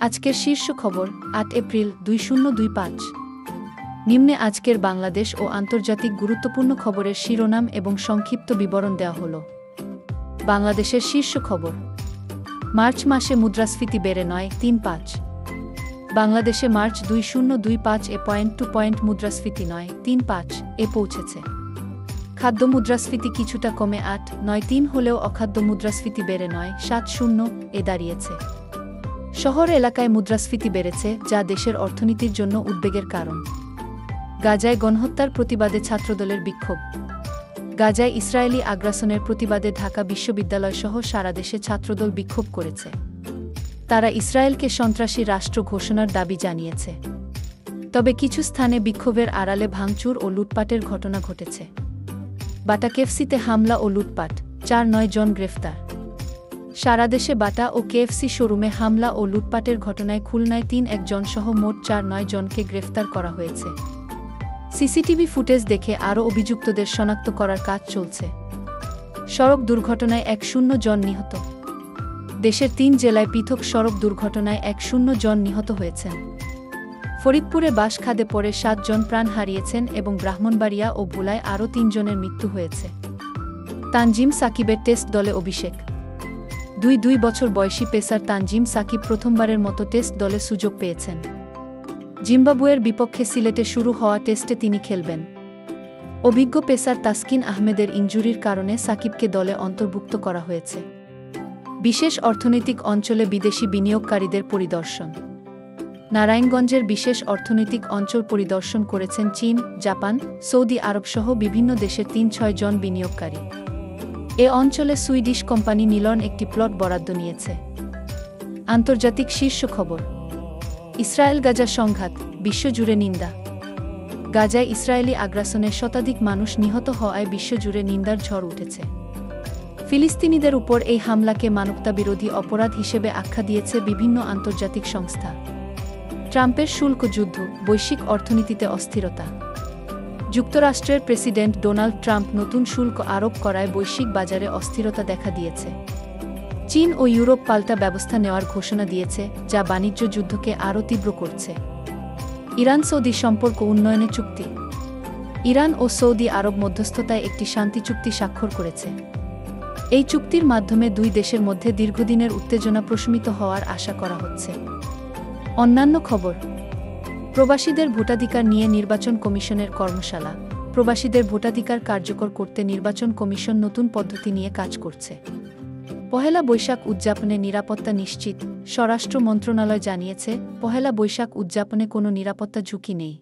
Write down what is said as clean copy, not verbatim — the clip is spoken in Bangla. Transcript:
আজকের শীর্ষ খবর ৮ এপ্রিল ২০২৫। নিম্নে আজকের বাংলাদেশ ও আন্তর্জাতিক গুরুত্বপূর্ণ খবরের শিরোনাম এবং সংক্ষিপ্ত বিবরণ দেওয়া হল। বাংলাদেশের শীর্ষ খবর। মার্চ মাসে মুদ্রাস্ফীতি বেড়ে ৯.৩৫। বাংলাদেশে মার্চ ২০২৫ এ পয়েন্ট টু পয়েন্ট মুদ্রাস্ফীতি ৯.৩৫ এ পৌঁছেছে। খাদ্য মুদ্রাস্ফীতি কিছুটা কমে ৮.৯৩ হলেও অখাদ্য মুদ্রাস্ফীতি বেড়ে ৯.৭০ এ দাঁড়িয়েছে। শহর এলাকায় মুদ্রাস্ফীতি বেড়েছে, যা দেশের অর্থনীতির জন্য উদ্বেগের কারণ। গাজায় গণহত্যার প্রতিবাদে ছাত্রদলের বিক্ষোভ। গাজায় ইসরায়েলি আগ্রাসনের প্রতিবাদে ঢাকা বিশ্ববিদ্যালয়সহ সারা দেশে ছাত্রদল বিক্ষোভ করেছে। তারা ইসরায়েলকে সন্ত্রাসী রাষ্ট্র ঘোষণার দাবি জানিয়েছে। তবে কিছু স্থানে বিক্ষোভের আড়ালে ভাঙচুর ও লুটপাটের ঘটনা ঘটেছে। বাটা কেএফসিতে হামলা ও লুটপাট, ৪-৯ জন গ্রেফতার। সারা দেশে বাটা ও কেএফসি শোরুমে হামলা ও লুটপাটের ঘটনায় খুলনায় ৩-১ জনসহ মোট ৪-৯ জনকে গ্রেফতার করা হয়েছে। সিসিটিভি ফুটেজ দেখে আরও অভিযুক্তদের শনাক্ত করার কাজ চলছে। সড়ক দুর্ঘটনায় ১০ জন নিহত। দেশের ৩ জেলায় পৃথক সড়ক দুর্ঘটনায় ১০ জন নিহত হয়েছেন। ফরিদপুরে বাস খাদে পড়ে ৭ জন প্রাণ হারিয়েছেন এবং ব্রাহ্মণবাড়িয়া ও ভোলায় আরও ৩ জনের মৃত্যু হয়েছে। তানজিম সাকিবের টেস্ট দলে অভিষেক। ২ বছর বয়সী পেসার তানজিম সাকিব প্রথমবারের মতো টেস্ট দলে সুযোগ পেয়েছেন। জিম্বাবুয়ের বিপক্ষে সিলেটে শুরু হওয়া টেস্টে তিনি খেলবেন। অভিজ্ঞ পেসার তাসকিন আহমেদের ইনজুরির কারণে সাকিবকে দলে অন্তর্ভুক্ত করা হয়েছে। বিশেষ অর্থনৈতিক অঞ্চলে বিদেশি বিনিয়োগকারীদের পরিদর্শন। নারায়ণগঞ্জের বিশেষ অর্থনৈতিক অঞ্চল পরিদর্শন করেছেন চীন, জাপান, সৌদি আরবসহ বিভিন্ন দেশের ৩-৬ জন বিনিয়োগকারী। এ অঞ্চলে সুইডিশ কোম্পানি নিলন একটি প্লট বরাদ্দ নিয়েছে। আন্তর্জাতিক শীর্ষ খবর। ইসরায়েল গাজা সংঘাত, বিশ্বজুড়ে নিন্দা। গাজায় ইসরায়েলি আগ্রাসনে শতাধিক মানুষ নিহত হওয়ায় বিশ্বজুড়ে নিন্দার ঝড় উঠেছে। ফিলিস্তিনিদের উপর এই হামলাকে মানবতাবিরোধী অপরাধ হিসেবে আখ্যা দিয়েছে বিভিন্ন আন্তর্জাতিক সংস্থা। ট্রাম্পের শুল্ক যুদ্ধ, বৈশ্বিক অর্থনীতিতে অস্থিরতা। যুক্তরাষ্ট্রের প্রেসিডেন্ট ডোনাল্ড ট্রাম্প নতুন শুল্ক আরোপ করায় বৈশ্বিক বাজারে অস্থিরতা দেখা দিয়েছে। চীন ও ইউরোপ পাল্টা ব্যবস্থা নেওয়ার ঘোষণা দিয়েছে, যা বাণিজ্য যুদ্ধকে আরও তীব্র করছে। ইরান সৌদি সম্পর্ক উন্নয়নে চুক্তি। ইরান ও সৌদি আরব মধ্যস্থতায় একটি শান্তি চুক্তি স্বাক্ষর করেছে। এই চুক্তির মাধ্যমে দুই দেশের মধ্যে দীর্ঘদিনের উত্তেজনা প্রশমিত হওয়ার আশা করা হচ্ছে। অন্যান্য খবর। প্রবাসীদের ভোটাধিকার নিয়ে নির্বাচন কমিশনের কর্মশালা। প্রবাসীদের ভোটাধিকার কার্যকর করতে নির্বাচন কমিশন নতুন পদ্ধতি নিয়ে কাজ করছে। পহেলা বৈশাখ উদযাপনে নিরাপত্তা নিশ্চিত। স্বরাষ্ট্র মন্ত্রণালয় জানিয়েছে, পহেলা বৈশাখ উদযাপনে কোনো নিরাপত্তা ঝুঁকি নেই।